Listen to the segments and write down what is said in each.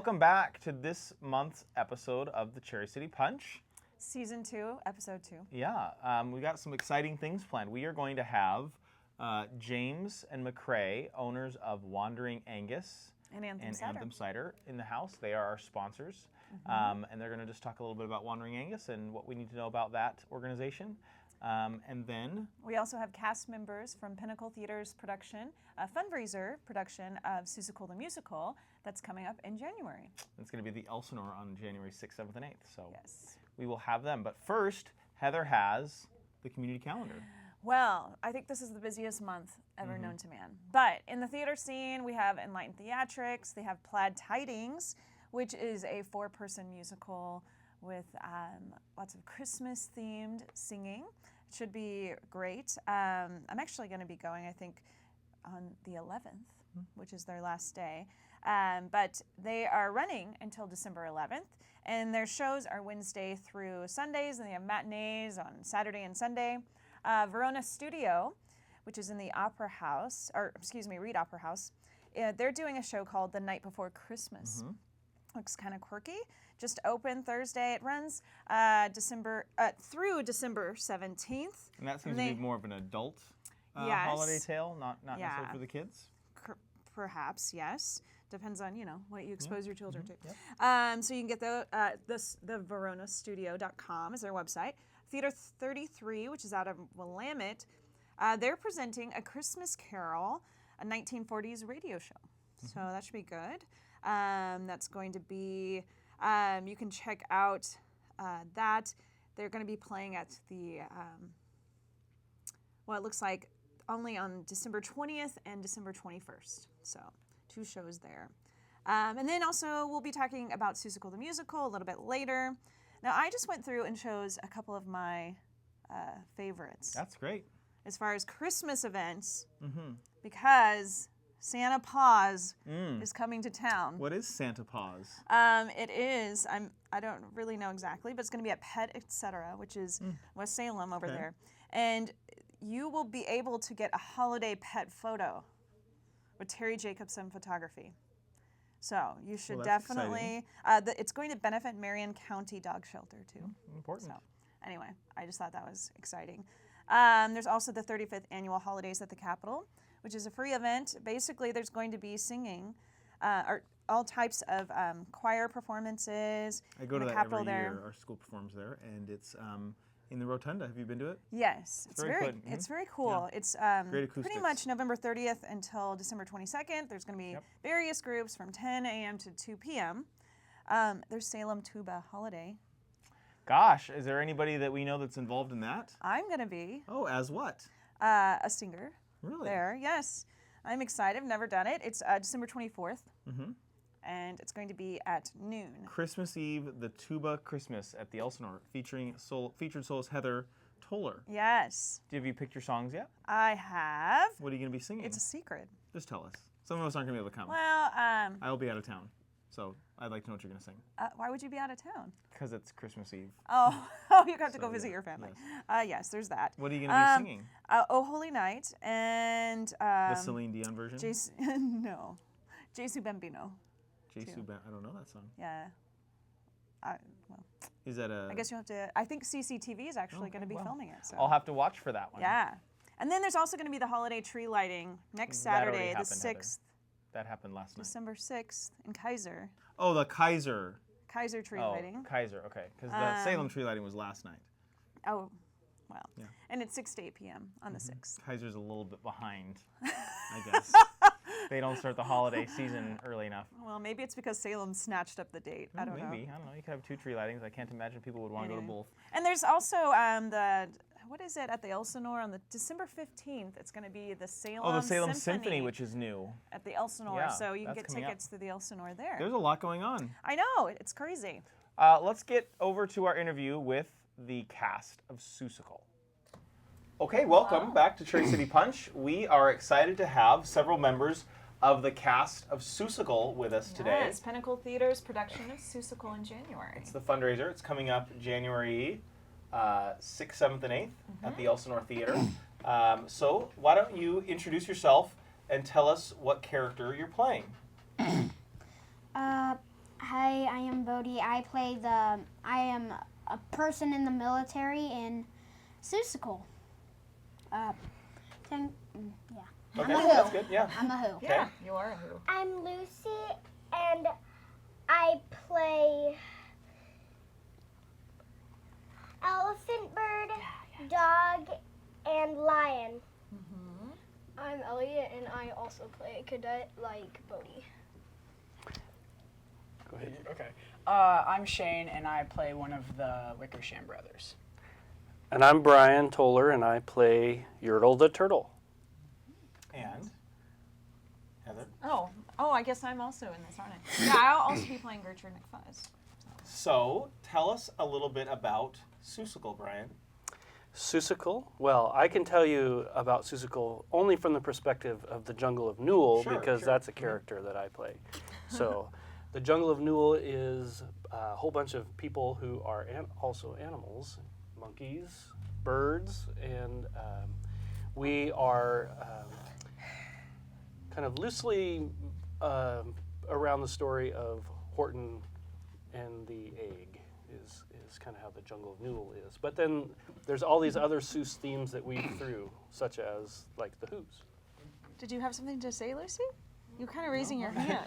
welcome back to this month's episode of the Cherry City Punch. Season 2, Episode 2. Yeah, we got some exciting things planned. We are going to have James and McCrae, owners of Wandering Angus And Anthem Cider in the house. They are our sponsors. And they're going to just talk a little bit about Wandering Angus and what we need to know about that organization. And then we also have cast members from Pinnacle Theater's production, a fundraiser production of Seussical the Musical that's coming up in January. It's going to be the Elsinore on January 6th, 7th, and 8th. So yes, we will have them. But first, Heather has the community calendar. Well, I think this is the busiest month ever known to man. But in the theater scene, we have Enlightened Theatrics. They have Plaid Tidings, which is a 4-person musical with lots of Christmas-themed singing. It should be great. I'm actually going to be going, I think, on the 11th, which is their last day. But they are running until December 11th, and their shows are Wednesday through Sundays, and they have matinees on Saturday and Sunday. Verona Studio, which is in the Opera House, Reed Opera House, they're doing a show called The Night Before Christmas. Looks kind of quirky. Just open Thursday. It runs through December 17th. And that seems to be more of an adult holiday tale, not necessarily for the kids. Perhaps, yes. Depends on, what you expose your children to. Yep. So you can get the veronastudio.com is their website. Theater 33, which is out of Willamette, they're presenting A Christmas Carol, a 1940s radio show. So that should be good. That's going to be, you can check out that. They're going to be playing at the, it looks like only on December 20th and December 21st. So 2 shows there. And then also we'll be talking about Seussical the Musical a little bit later. Now, I just went through and chose a couple of my favorites. That's great. As far as Christmas events, because Santa Paws is coming to town. What is Santa Paws? It is, I don't really know exactly, but it's going to be at Pet Etc., which is West Salem over there. And you will be able to get a holiday pet photo with Terry Jacobson Photography. So you should definitely, it's going to benefit Marion County Dog Shelter too. Important. So anyway, I just thought that was exciting. There's also the 35th Annual Holidays at the Capitol, which is a free event. Basically, there's going to be singing, or all types of choir performances. I go to that Capitol every there. year. Our school performs there, and it's in the Rotunda. Have you been to it? Yes, it's very cool. Yeah. It's Great acoustics. pretty much November 30th until December 22nd. There's going to be various groups from 10 a.m. to 2 p.m. There's Salem Tuba Holiday. Gosh, is there anybody that we know that's involved in that? I'm going to be. Oh, as what? A singer. Really? There, yes. I'm excited. I've never done it. It's December 24th. And it's going to be at noon. Christmas Eve, the Tuba Christmas at the Elsinore, featured soloist Heather Toller. Yes. Have you picked your songs yet? I have. What are you going to be singing? It's a secret. Just tell us. Some of us aren't going to be able to come. Well, I'll be out of town, so I'd like to know what you're going to sing. why would you be out of town? Because it's Christmas Eve. Oh, you have to go visit your family. Yes. Yes, there's that. What are you going to be singing? Oh Holy Night and The Celine Dion version? No, Jesu Bambino. I don't know that song. Yeah. Is that a... I guess you have to. I think CCTV is actually going to be filming it. So. I'll have to watch for that one. Yeah. And then there's also going to be the holiday tree lighting next Saturday, the 6th. Heather. That happened last night. December 6th in Kaiser. Oh, the Kaiser. Kaiser tree lighting. Kaiser, okay. Because the Salem tree lighting was last night. Oh, well. Yeah. And it's 6 to 8 p.m. on the 6th. Kaiser's a little bit behind, I guess. They don't start the holiday season early enough. Well, maybe it's because Salem snatched up the date. I don't know. Maybe. I don't know. You could have 2 tree lightings. I can't imagine people would want to go to both. And there's also at the Elsinore on the December 15th. It's going to be the Salem Oh, the Salem Symphony, which is new. At the Elsinore, Yeah, so you can get that's coming tickets to the Elsinore there. There's a lot going on. I know, it's crazy. Let's get over to our interview with the cast of Seussical. Okay, welcome back to Cherry City Punch. We are excited to have several members of the cast of Seussical with us today. Yes, Pinnacle Theater's production of Seussical in January. It's the fundraiser. It's coming up January 6th, 7th, and 8th at the Elsinore Theater. So why don't you introduce yourself and tell us what character you're playing? Hi, I am Bodhi. I am a person in the military in Seussical. Yeah. Okay, I'm a who. that's good. Yeah. I'm a who. Yeah, you are a who. I'm Lucy, and I play elephant, bird, dog, and lion. I'm Elliot, and I also play a cadet like Bodhi. Go ahead. Okay. I'm Shane, and I play one of the Wickersham brothers. And I'm Brian Toller, and I play Yertle the Turtle. And Heather. Oh, I guess I'm also in this, aren't I? Yeah, I'll also be playing Gertrude McFuzz. So tell us a little bit about Seussical, Brian. Seussical? Well, I can tell you about Seussical only from the perspective of the Jungle of Newell, Sure, because sure. that's a character that I play. So the Jungle of Newell is a whole bunch of people who are also animals, monkeys, birds, and we are kind of loosely around the story of Horton and the egg is kind of how the Jungle of Newell is. But then there's all these other Seuss themes that weave through, such as like the Who's. Did you have something to say, Lucy? You're kind of raising your hand.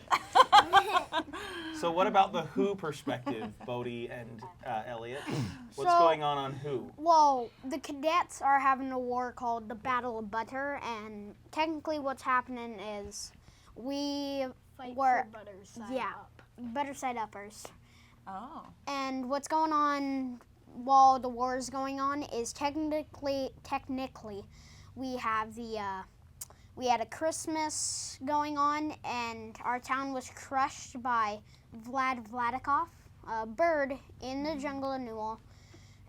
So what about the Who perspective, Bodhi and Elliot? What's So- going on Who? Well, the cadets are having a war called the Battle of Butter, and technically what's happening is we Fight were for Butter's side yeah. up. Butter side uppers. Oh. And what's going on while the war is going on is technically we have we had a Christmas going on, and our town was crushed by Vladikov, a bird in the Jungle of Newell.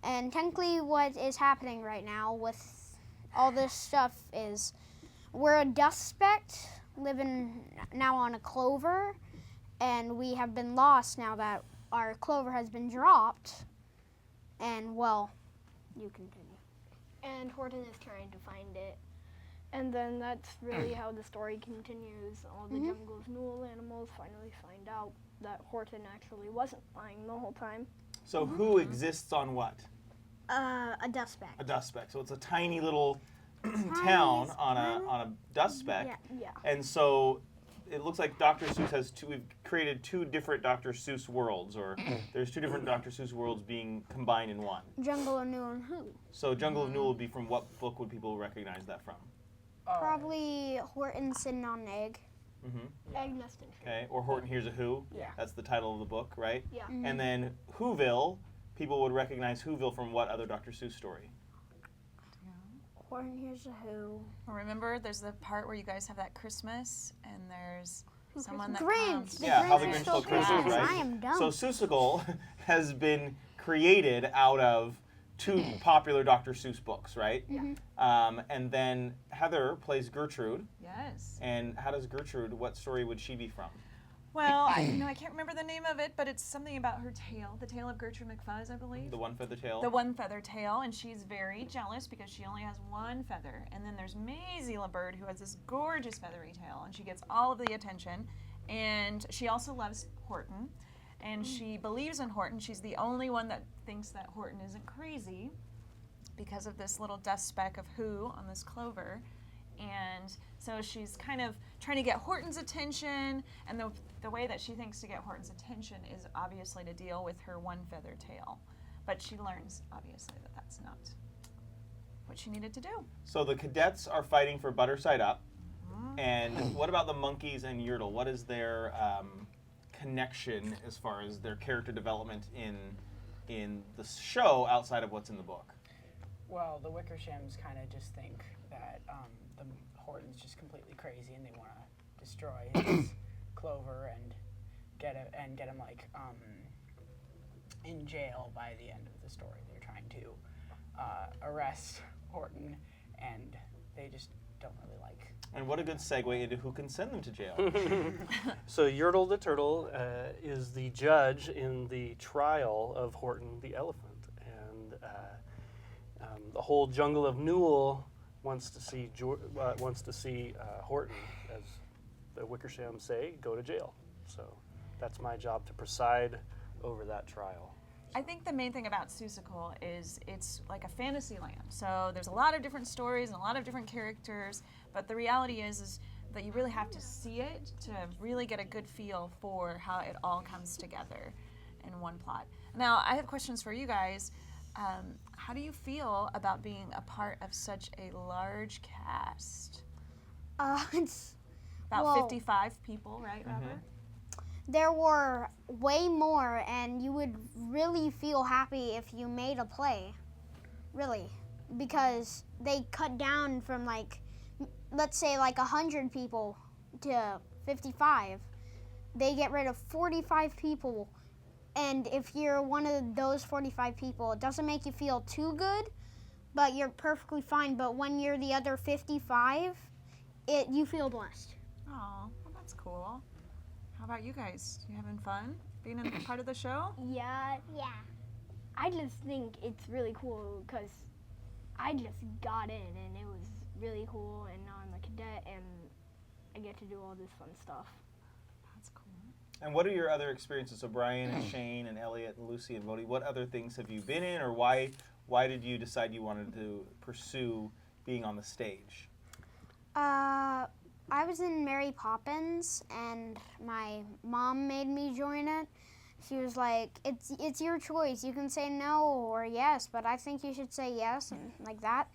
And technically what is happening right now with all this stuff is we're a dust speck living now on a clover, and we have been lost now that our clover has been dropped. And, well, you continue. And Horton is trying to find it. And then that's really how the story continues. All the Jungle of Newell animals finally find out that Horton actually wasn't lying the whole time. So Who exists on what? A dust speck. A dust speck. So it's a tiny little town on a dust speck. Yeah. And so it looks like Dr. Seuss has we've created two different Dr. Seuss worlds, or there's two different Dr. Seuss worlds being combined in one. Jungle of Newell and who? So Jungle of Newell would be from what book would people recognize that from? Probably Horton sitting on an egg. Egg nest and tree. Okay, or Horton Hears a Who. Yeah. That's the title of the book, right? Yeah. And then Whoville, people would recognize Whoville from what other Dr. Seuss story? Horton Hears a Who. Remember, there's the part where you guys have that Christmas, and there's someone that Grinch. comes. The Yeah, How Grinch the is Grinch Stole Stole Christmas, Christmas. right? I am dumb. So Seussical has been created out of two popular Dr. Seuss books, right? And then Heather plays Gertrude. Yes. And how does Gertrude, what story would she be from? Well, I can't remember the name of it, but it's something about her tail, the tail of Gertrude McFuzz, I believe. The one feather tail? The one feather tail, and she's very jealous because she only has one feather. And then there's Maisie LaBird, who has this gorgeous feathery tail, and she gets all of the attention. And she also loves Horton, and she believes in Horton. She's the only one that thinks that Horton isn't crazy because of this little dust speck of Who on this clover. And so she's kind of trying to get Horton's attention, and the way that she thinks to get Horton's attention is obviously to deal with her one feather tail. But she learns, obviously, that that's not what she needed to do. So the cadets are fighting for Butter Side Up. And what about the monkeys and Yertle? What is their connection as far as their character development in the show outside of what's in the book? Well, the Wickershams kind of just think that the Horton's just completely crazy, and they want to destroy his clover and get him like in jail by the end of the story. They're trying to arrest Horton, and they just don't really like. And what a good segue into who can send them to jail. So Yertle the Turtle is the judge in the trial of Horton the elephant, and the whole Jungle of Newell wants to see Horton, as the Wickershams say, go to jail. So that's my job to preside over that trial. I think the main thing about Seussical is it's like a fantasy land. So there's a lot of different stories and a lot of different characters, but the reality is that you really have to see it to really get a good feel for how it all comes together in one plot. Now, I have questions for you guys. How do you feel about being a part of such a large cast? It's About well, 55 people, right, Robert? there were way more, and you would really feel happy if you made a play, really, because they cut down from like, let's say like 100 people to 55. They get rid of 45 people, and if you're one of those 45 people, it doesn't make you feel too good, but you're perfectly fine. But when you're the other 55, you feel blessed. Oh, well, that's cool. How about you guys? You having fun being a part of the show? Yeah, Yeah. I just think it's really cool because I just got in and it was really cool, and now I'm a cadet and I get to do all this fun stuff. That's cool. And what are your other experiences? So Brian and Shane and Elliot and Lucy and Bodie, what other things have you been in, or why did you decide you wanted to pursue being on the stage? I was in Mary Poppins, and my mom made me join it. She was like, "It's your choice. You can say no or yes, but I think you should say yes," and like that.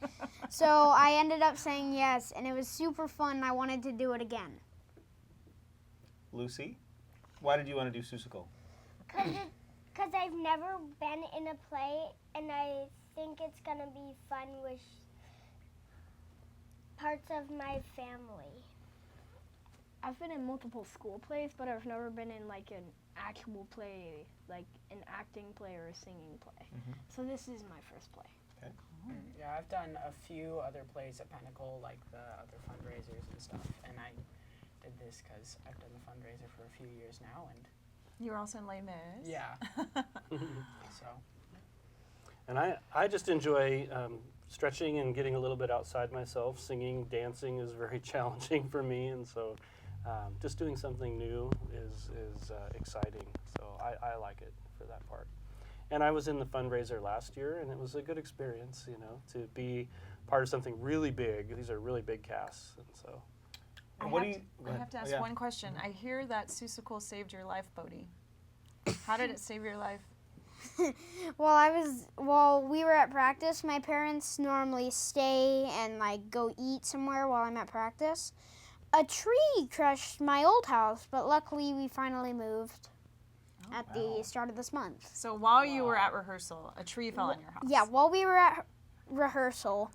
So I ended up saying yes, and it was super fun. And I wanted to do it again. Lucy, why did you want to do Seussical? Because I've never been in a play, and I think it's going to be fun with parts of my family. I've been in multiple school plays, but I've never been in like an actual play, like an acting play or a singing play. So this is my first play. Yeah, I've done a few other plays at Pinnacle, like the other fundraisers and stuff, and I did this because I've done the fundraiser for a few years now, and You were also in Les Mis. yeah, so And I just enjoy stretching and getting a little bit outside myself. Singing, dancing is very challenging for me, and so just doing something new is exciting. So I like it for that part. And I was in the fundraiser last year, and it was a good experience, you know, to be part of something really big. These are really big casts, and so. I What have do you? to- go I ahead. have to Oh, ask yeah. one question. I hear that Seussical saved your life, Bodie. How did it save your life? While we were at practice, my parents normally stay and like go eat somewhere while I'm at practice. A tree crushed my old house, but luckily we finally moved at the start of this month. So while you were at rehearsal, a tree fell on your house. Yeah, while we were at rehearsal,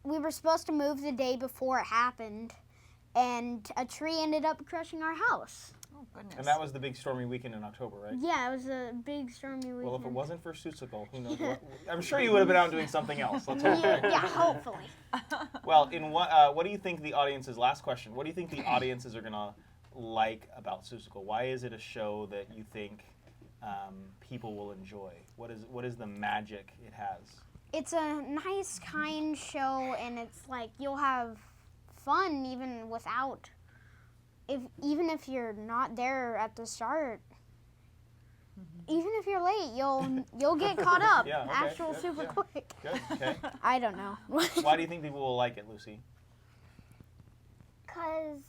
we were supposed to move the day before it happened, and a tree ended up crushing our house. Oh, goodness. And that was the big stormy weekend in October, right? Yeah, it was a big stormy weekend. Well, if it wasn't for Seussical, who knows what? I'm sure you would have been out doing something else. Let's hope. yeah, hopefully. Well, what do you think the audiences? Last question. What do you think the audiences are gonna like about Seussical? Why is it a show that you think people will enjoy? What is the magic it has? It's a nice, kind show, and it's like you'll have fun even without. Even if you're not there at the start, even if you're late, you'll get caught up. Yeah, okay, Actual good, super yeah. quick. Good. Okay. I don't know. Why do you think people will like it, Lucy? Because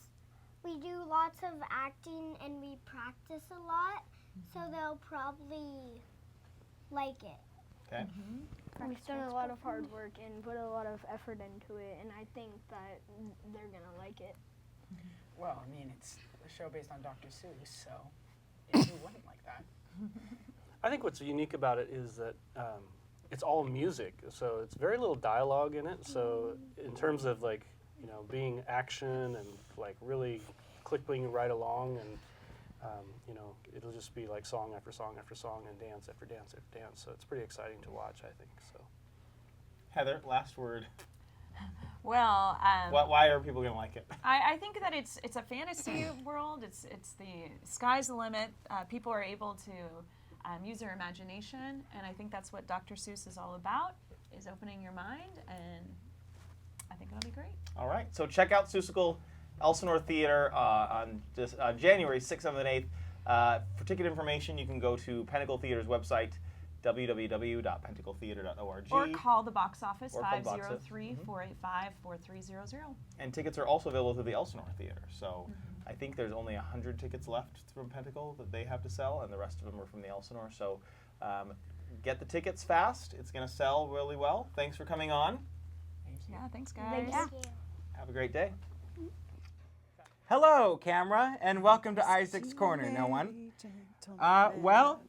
we do lots of acting and we practice a lot, so they'll probably like it. Okay. We've done a lot of hard work and put a lot of effort into it, and I think that they're gonna like it. well, I mean, it's a show based on Dr. Seuss, so who wouldn't like that? I think what's unique about it is that it's all music, so it's very little dialogue in it. So in terms of like, you know, being action and like really clicking right along, and you know, it'll just be like song after song after song and dance after dance after dance. So it's pretty exciting to watch, I think. So. Heather, last word. Well, Why are people gonna like it? I think that it's a fantasy world. It's the sky's the limit. People are able to use their imagination, and I think that's what Dr. Seuss is all about, is opening your mind, and I think it'll be great. All right. So check out Seussical Elsinore Theater on January 6th, 7th, and 8th. For ticket information, you can go to Pinnacle Theater's website, www.pentacletheater.org. Or call the box office, Or call the box office. 503-485-4300. And tickets are also available through the Elsinore Theater. So I think there's only 100 tickets left from Pinnacle that they have to sell, and the rest of them are from the Elsinore. So get the tickets fast. It's going to sell really well. Thanks for coming on. Yeah, thanks, guys. Thank you. Have a great day. Hello, camera, and welcome to Isaac's Corner, no one. Well,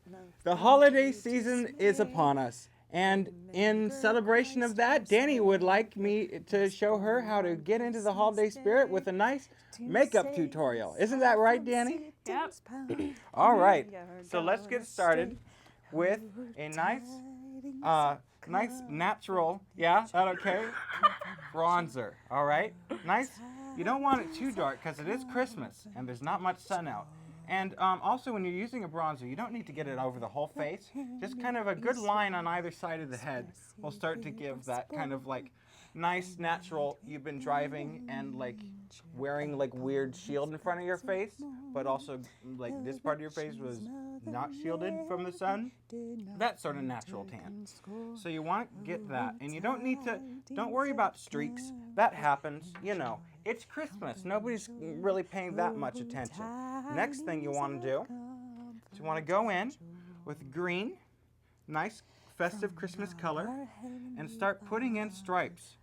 the holiday season is upon us, and in celebration of that, Danny would like me to show her how to get into the holiday spirit with a nice makeup tutorial. Isn't that right, Danny? Yep. All right, so let's get started with a nice natural, yeah, that okay? Bronzer, all right? Nice. You don't want it too dark because it is Christmas and there's not much sun out. And also when you're using a bronzer, you don't need to get it over the whole face. Just kind of a good line on either side of the head will start to give that kind of like nice natural, you've been driving and like wearing like weird shield in front of your face, but also like this part of your face was not shielded from the sun. That sort of natural tan. So you want to get that, and you don't worry about streaks. That happens, you know. It's Christmas. Nobody's really paying that much attention. Next thing you want to do is you want to go in with green, nice festive Christmas color, and start putting in stripes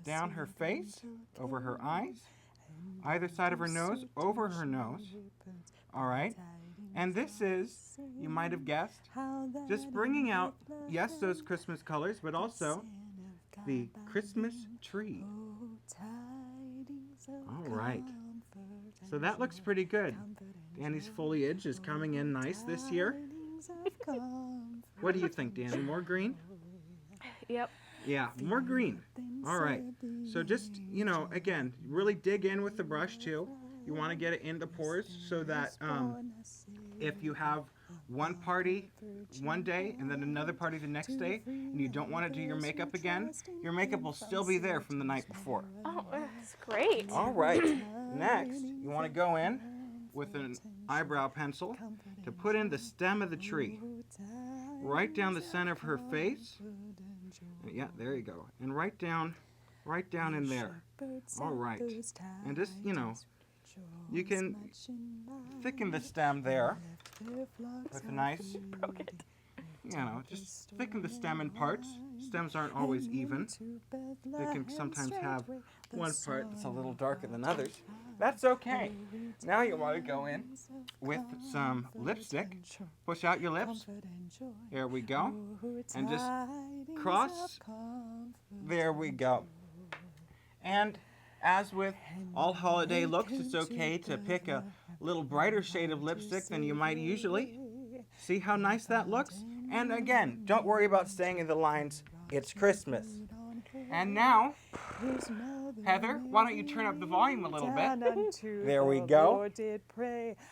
down her face, over her eyes, either side of her nose, over her nose. All right? And this is, you might have guessed, just bringing out, yes, those Christmas colors, but also the Christmas tree. All right. So that looks pretty good. Danny's foliage is coming in nice this year. What do you think, Danny? More green? Yep. Yeah, more green. All right. So just, you know, again, really dig in with the brush too. You want to get it in the pores so that if you have one party one day and then another party the next day and you don't want to do your makeup again, your makeup will still be there from the night before. Oh, that's great. All right. Next, you want to go in with an eyebrow pencil to put in the stem of the tree. Right down the center of her face. Yeah, there you go. And right down in there. All right. And just, you know, you can thicken the stem there with a nice, you know, just thicken the stem in parts. Stems aren't always even. They can sometimes have one part that's a little darker than others. That's okay. Now you want to go in with some lipstick. Push out your lips. There we go. And just cross. There we go. And as with all holiday looks, it's okay to pick a little brighter shade of lipstick than you might usually. See how nice that looks? And again, don't worry about staying in the lines. It's Christmas. And now, Heather, why don't you turn up the volume a little bit? There we go.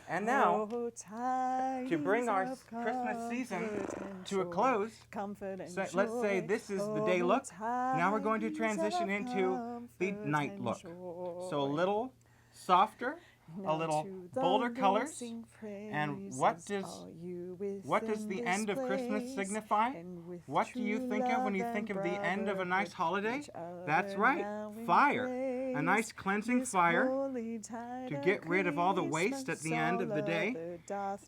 And now, to bring our Christmas season to a close, so let's say this is the day look. Now we're going to transition into the night look. So a little softer, a little bolder colors. And what does the end of Christmas signify? What do you think of when you think of the end of a nice holiday? That's right, fire. A nice cleansing fire to get rid of all the waste at the end of the day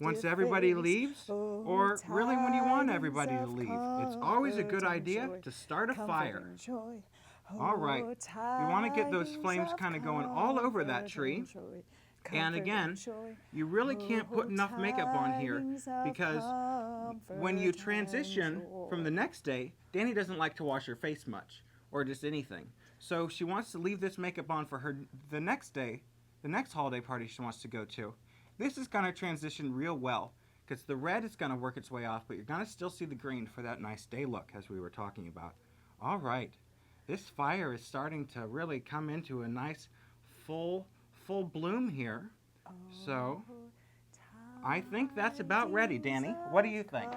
once everybody leaves, or really when you want everybody to leave. It's always a good idea to start a fire. All right, you want to get those flames kind of going all over that tree. And again, you really can't put enough makeup on here because when you transition from the next day, Danny doesn't like to wash her face much or just anything. So she wants to leave this makeup on for her the next day, the next holiday party she wants to go to. This is going to transition real well because the red is going to work its way off, but you're going to still see the green for that nice day look as we were talking about. All right, this fire is starting to really come into a nice full bloom here. So I think that's about ready, Danny. What do you think?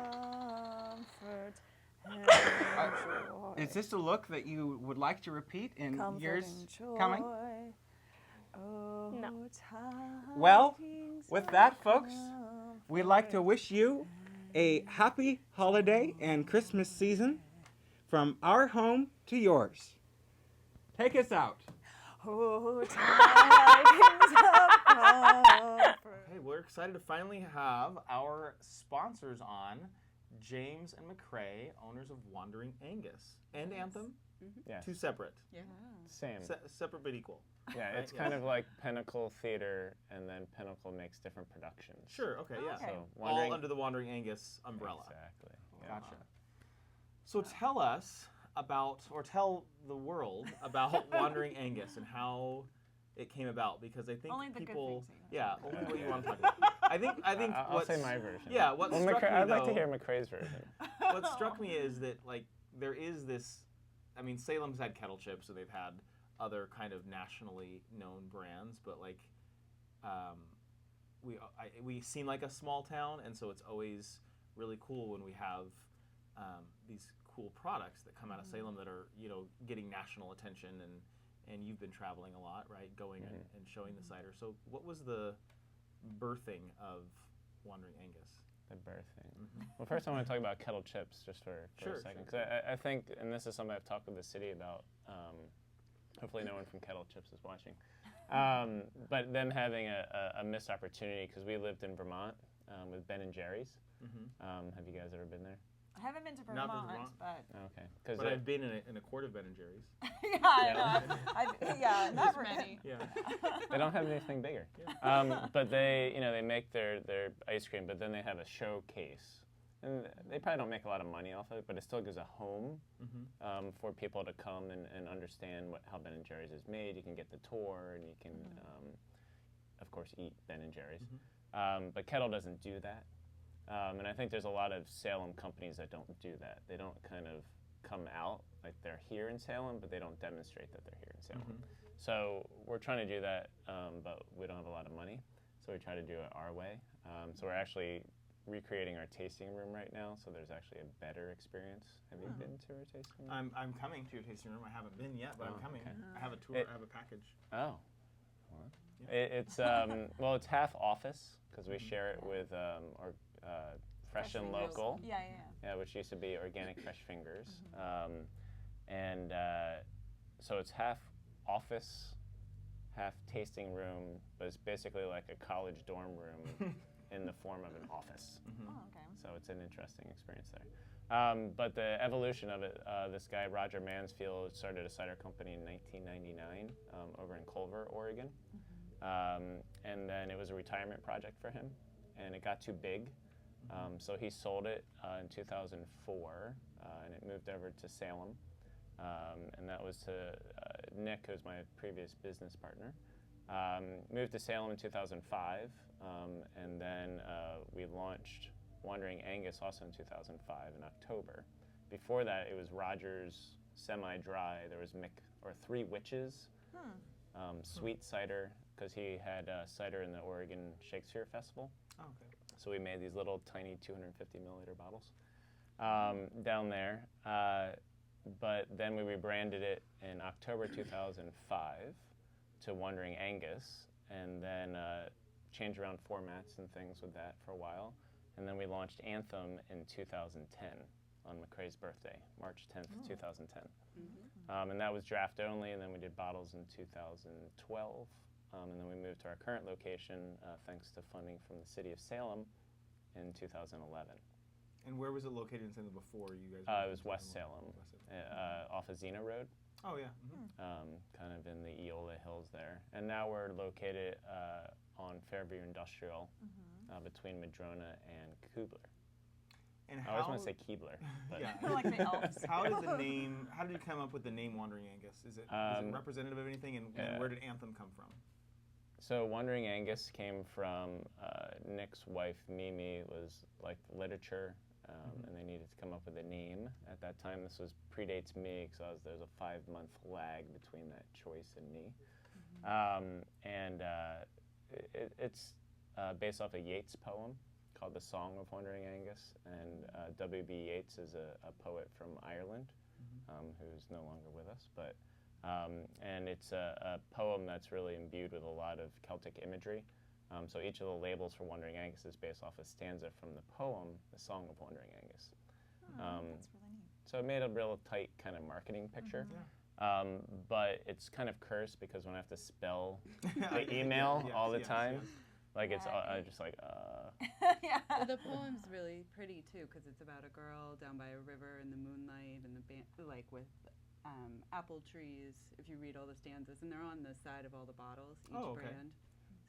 Is this a look that you would like to repeat in years coming? Oh, No. Well, with that, folks, we'd like to wish you a happy holiday and Christmas season from our home to yours. Take us out. Oh, tidings of comfort. Hey, we're excited to finally have our sponsors on, James and McCrae, owners of Wandering Angus and Anthem. Yes. Two separate, Same. separate but equal. Yeah, it's Right, kind yes. of like Pinnacle Theater, and then Pinnacle makes different productions. Sure. Okay. Yeah. Okay. So All Wandering under the Wandering Angus umbrella. Exactly. Yeah. Gotcha. So tell us about, or tell the world about Wandering Angus and how it came about, because I think Only the good people, things that you yeah, only what you want to talk about. I think I'll what's, say my version. Yeah, what Well, struck me I'd like though- to hear McCrae's version. What struck me is that like there is this. I mean, Salem's had kettle chips, and they've had other kind of nationally known brands, but like, we seem like a small town, and so it's always really cool when we have these cool products that come out of Salem that are getting national attention, and you've been traveling a lot, right? Going and showing the cider. So what was the birthing of Wandering Angus? The birthing. Well, first I want to talk about kettle chips just for Sure, a second, sure. because I think, and this is something I've talked with the city about. Hopefully, no one from Kettle Chips is watching. But them having a missed opportunity, because we lived in Vermont with Ben and Jerry's. Have you guys ever been there? I haven't been to Not Vermont, Vermont. but Okay. But I've been in a quart of Ben and Jerry's. yeah, I know. Yeah, not many. Yeah. They don't have anything bigger. But they make their ice cream, but then they have a showcase. And they probably don't make a lot of money off of it, but it still gives a home for people to come and understand how Ben and Jerry's is made. You can get the tour, and you can, of course, eat Ben and Jerry's. But Kettle doesn't do that. And I think there's a lot of Salem companies that don't do that. They don't kind of come out like they're here in Salem, but they don't demonstrate that they're here in Salem. So we're trying to do that, but we don't have a lot of money, so we try to do it our way. So we're actually recreating our tasting room right now, so there's actually a better experience. Have you been to our tasting room? I'm coming to your tasting room. I haven't been yet, but I'm coming. okay. I have a tour. I have a package. Oh. It's it's half office, because we share it with Fresh and Fingers. Local. Yeah. Yeah, which used to be Organic Fresh Fingers. And so it's half office, half tasting room, but it's basically like a college dorm room in the form of an office. Oh, okay. So it's an interesting experience there. But the evolution of it, this guy, Roger Mansfield, started a cider company in 1999 over in Culver, Oregon. And then it was a retirement project for him, and it got too big. So he sold it in 2004, and it moved over to Salem. And that was to Nick, who's my previous business partner. Moved to Salem in 2005, and then we launched Wandering Angus also in 2005 in October. Before that, it was Roger's semi-dry. There was Three Witches, sweet cider, because he had cider in the Oregon Shakespeare Festival. Oh, okay. So we made these little tiny 250 milliliter bottles down there. But then we rebranded it in October 2005 to Wandering Angus, and then changed around formats and things with that for a while. And then we launched Anthem in 2010 on McCrae's birthday, March 10th, 2010. And that was draft only, and then we did bottles in 2012. And then we moved to our current location thanks to funding from the city of Salem in 2011. And where was it located in Salem before you guys? It was West Salem, off of Xena Road, Oh yeah. kind of in the Eola Hills there. And now we're located on Fairview Industrial, between Madrona and Kubler. And I always want to say Keebler, but Yeah. Like the elves. How did the name? How did you come up with the name Wandering Angus? Is it representative of anything? And where did Anthem come from? So Wandering Angus came from Nick's wife, Mimi, was like literature, and they needed to come up with a name. At that time, this predates me, because there's a 5-month lag between that choice and me. It's based off a Yeats poem called The Song of Wandering Angus, and W.B. Yeats is a poet from Ireland, who's no longer with us, but And it's a poem that's really imbued with a lot of Celtic imagery. So each of the labels for Wandering Angus is based off a stanza from the poem, The Song of Wandering Angus. That's really neat. So it made a real tight kind of marketing picture. But it's kind of cursed because when I have to spell the email all the time, like it's just like, Yeah. Well, the poem's really pretty too because it's about a girl down by a river in the moonlight and like with apple trees. If you read all the stanzas, and they're on the side of all the bottles, each brand.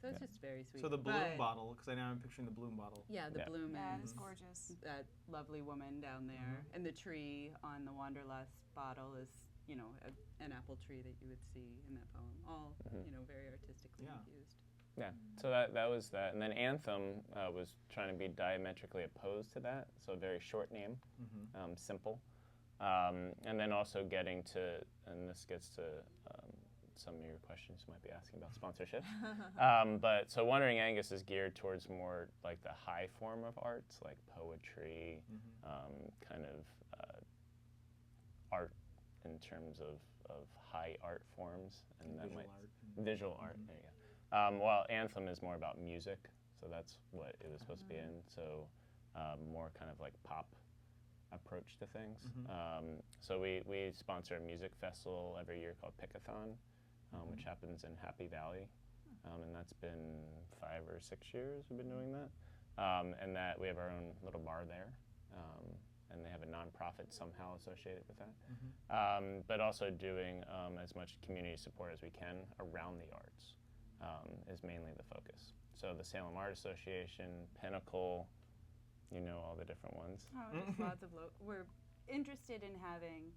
So it's just very sweet. So the bloom bottle, because I know I'm picturing the bloom bottle. Yeah, the bloom That is is gorgeous. that lovely woman down there, and the tree on the Wanderlust bottle is, you know, an apple tree that you would see in that poem. All, you know, very artistically infused. yeah. So that was that. And then Anthem was trying to be diametrically opposed to that. So a very short name, simple. And then also getting to, and this gets to some of your questions you might be asking about sponsorship. But so Wandering Angus is geared towards more like the high form of arts, like poetry, kind of art in terms of high art forms. And that visual art, there you go. While Anthem is more about music, so that's what it was supposed to be in. So more kind of like pop approach to things. So we sponsor a music festival every year called Pickathon, which happens in Happy Valley, and that's been 5 or 6 years we've been doing that. And that we have our own little bar there, and they have a nonprofit somehow associated with that. But also doing as much community support as we can around the arts is mainly the focus. So the Salem Art Association, Pinnacle, you know all the different ones. Oh, there's lots of we're interested in having,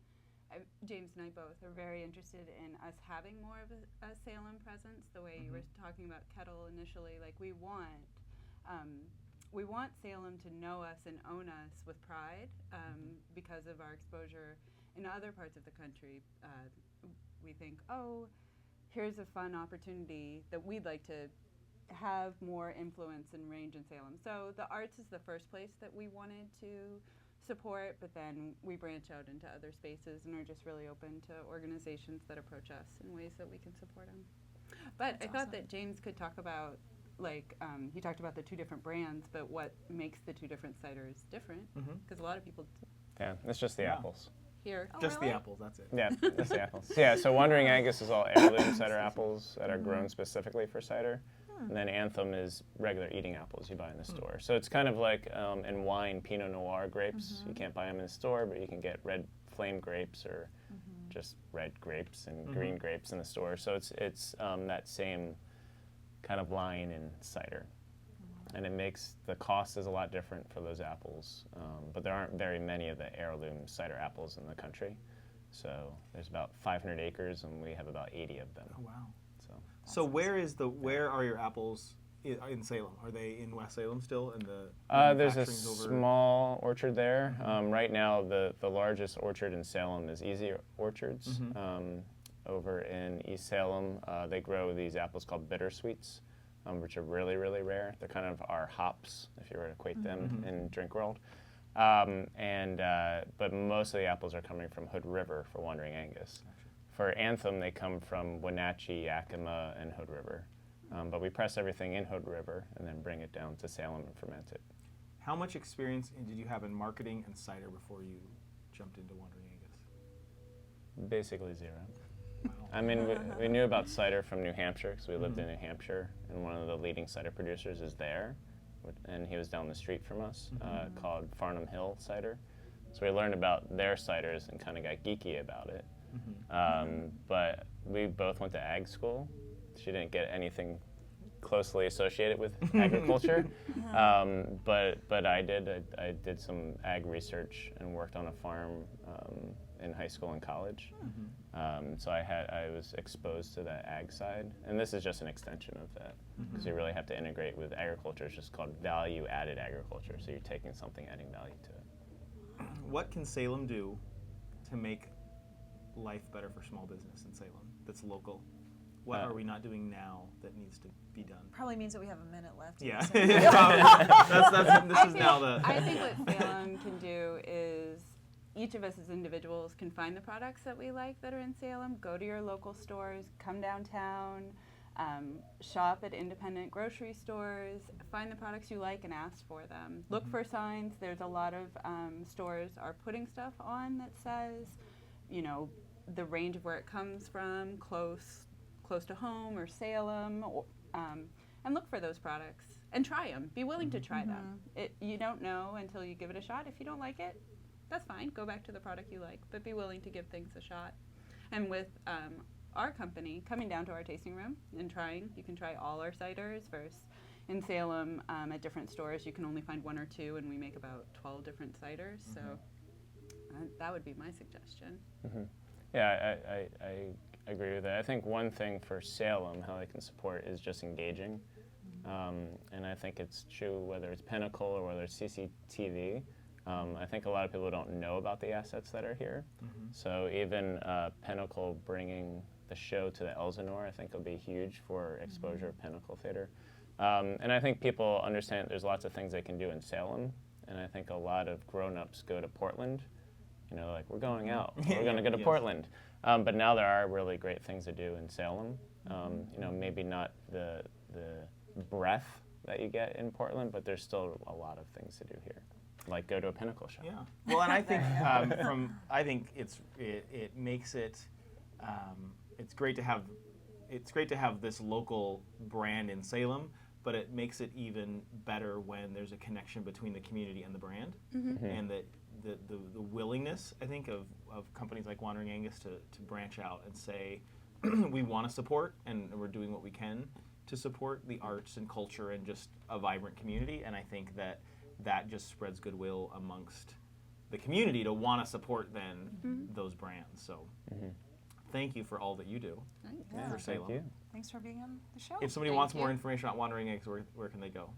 James and I both are very interested in us having more of a Salem presence, the way you were talking about Kettle initially. Like we want Salem to know us and own us with pride because of our exposure in other parts of the country. We think, oh, here's a fun opportunity that we'd like to have more influence and range in Salem. So the arts is the first place that we wanted to support, but then we branch out into other spaces and are just really open to organizations that approach us in ways that we can support them. But I thought that James could talk about, like, he talked about the 2 different brands, but what makes the 2 different ciders different, because a lot of people Yeah, it's just the apples. here. Just the apples, that's it. Yeah, just the apples. Yeah, so Wandering Angus is all heirloom cider apples that are grown specifically for cider. And then Anthem is regular eating apples you buy in the store. So it's kind of like in wine, Pinot Noir grapes. You can't buy them in the store, but you can get red flame grapes or just red grapes and green grapes in the store. So it's that same kind of line in cider. And it makes the cost is a lot different for those apples. But there aren't very many of the heirloom cider apples in the country. So there's about 500 acres, and we have about 80 of them. Oh, wow. So where are your apples in Salem? Are they in West Salem still? And there's a small orchard there. Right now, the largest orchard in Salem is Easy Orchards. Over in East Salem, they grow these apples called bittersweets, which are really, really rare. They're kind of our hops, if you were to equate them in drink world. But most of the apples are coming from Hood River for Wandering Angus. For Anthem, they come from Wenatchee, Yakima, and Hood River. But we press everything in Hood River and then bring it down to Salem and ferment it. How much experience did you have in marketing and cider before you jumped into Wandering Angus? Basically 0. Wow. I mean, we knew about cider from New Hampshire because we lived in New Hampshire, and one of the leading cider producers is there, and he was down the street from us, called Farnham Hill Cider. So we learned about their ciders and kind of got geeky about it. But we both went to ag school. She didn't get anything closely associated with agriculture, but I did. I did some ag research and worked on a farm in high school and college. So I was exposed to the ag side, and this is just an extension of that, because you really have to integrate with agriculture. It's just called value-added agriculture. So you're taking something, adding value to it. What can Salem do to make life better for small business in Salem that's local? What are we not doing now that needs to be done? Probably means that we have a minute left. Yeah. So. This is now the... I think what Salem can do is each of us as individuals can find the products that we like that are in Salem. Go to your local stores, come downtown, shop at independent grocery stores, find the products you like and ask for them. Look for signs. There's a lot of stores are putting stuff on that says, you know, the range of where it comes from, close to home or Salem, and look for those products and try them. Be willing to try them. You don't know until you give it a shot. If you don't like it, that's fine. Go back to the product you like, but be willing to give things a shot. And with our company coming down to our tasting room and trying, you can try all our ciders. Versus in Salem at different stores, you can only find 1 or 2, and we make about 12 different ciders. So that would be my suggestion. Yeah, I agree with that. I think one thing for Salem, how they can support, is just engaging. And I think it's true whether it's Pinnacle or whether it's CCTV. I think a lot of people don't know about the assets that are here. So even Pinnacle bringing the show to the Elsinore, I think will be huge for exposure of Pinnacle Theater. And I think people understand there's lots of things they can do in Salem. And I think a lot of grown-ups go to Portland. You know, like, we're going out, we're going to go to Portland. But now there are really great things to do in Salem. You know, maybe not the breadth that you get in Portland, but there's still a lot of things to do here. Like go to a Pinnacle show. Yeah. Well, and I think I think it makes it it's great to have this local brand in Salem, but it makes it even better when there's a connection between the community and the brand, and that the willingness, I think, of companies like Wandering Angus to branch out and say we want to support and we're doing what we can to support the arts and culture and just a vibrant community. And I think that just spreads goodwill amongst the community to want to support then those brands. So thank you for all that you do for Salem. Thank you. Thanks for being on the show. If somebody wants more information on Wandering Eggs, where can they go?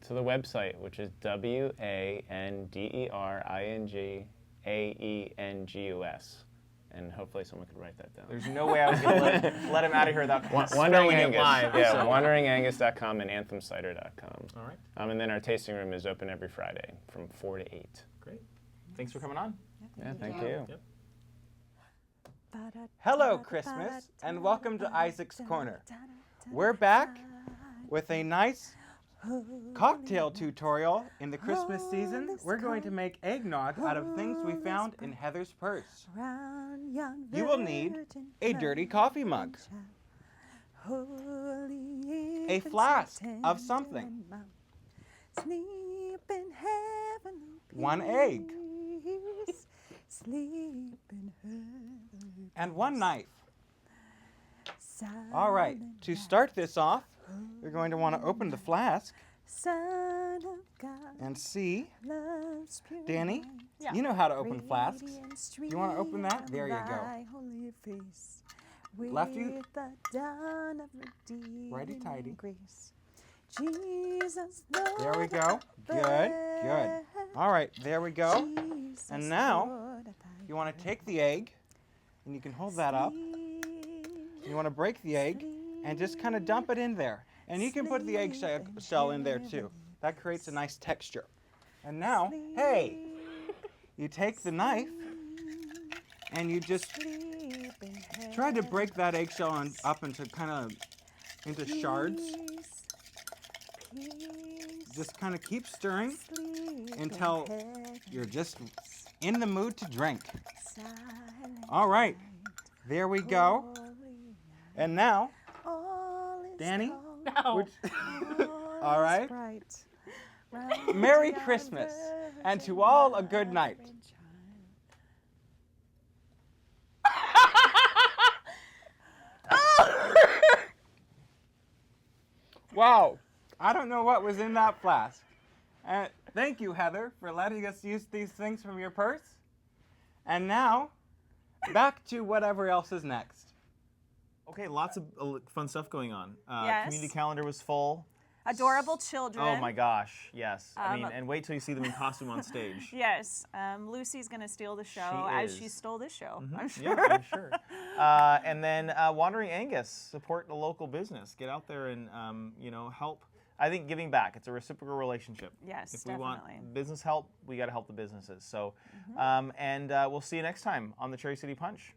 To the website, which is WANDERINGAENGUS. And hopefully someone could write that down. There's no way I was going to let him out of here without Wandering spelling it Angus. live. Yeah, so. WanderingAngus.com and AnthemCider.com. All right. And then our tasting room is open every Friday from 4 to 8. Great. Thanks for coming on. Yeah, thank you. Yep. Hello, Christmas, and welcome to Isaac's Corner. We're back with a nice cocktail tutorial in the Christmas season. We're going to make eggnog out of things we found in Heather's purse. You will need a dirty coffee mug, a flask of something, 1 egg, and 1 knife. All right, to start this off, you're going to want to open the flask and see. Danny, you know how to open flasks. You want to open that? There you go. Lefty, righty-tighty. There we go. Good, good. All right, there we go. And now, you want to take the egg, and you can hold that up. You want to break the egg and just kind of dump it in there. And you can put the egg shell in there too. That creates a nice texture. And now, hey, you take the knife and you just try to break that eggshell up into into shards. Just kind of keep stirring until you're just in the mood to drink. All right, there we go. And now, Danny? No. All right. Merry Christmas, and to all a good night. Wow, I don't know what was in that flask. Thank you, Heather, for letting us use these things from your purse. And now, back to whatever else is next. Okay, lots of fun stuff going on. Yes. Community calendar was full. Adorable children. Oh my gosh, yes. I mean, and wait till you see them in costume on stage. Yes, Lucy's gonna steal the show as she stole this show. I'm sure. Yeah, I'm sure. And then Wandering Angus, support the local business. Get out there and help. I think giving back, it's a reciprocal relationship. Yes, If we definitely. want business help, we got to help the businesses. So, and we'll see you next time on the Cherry City Punch.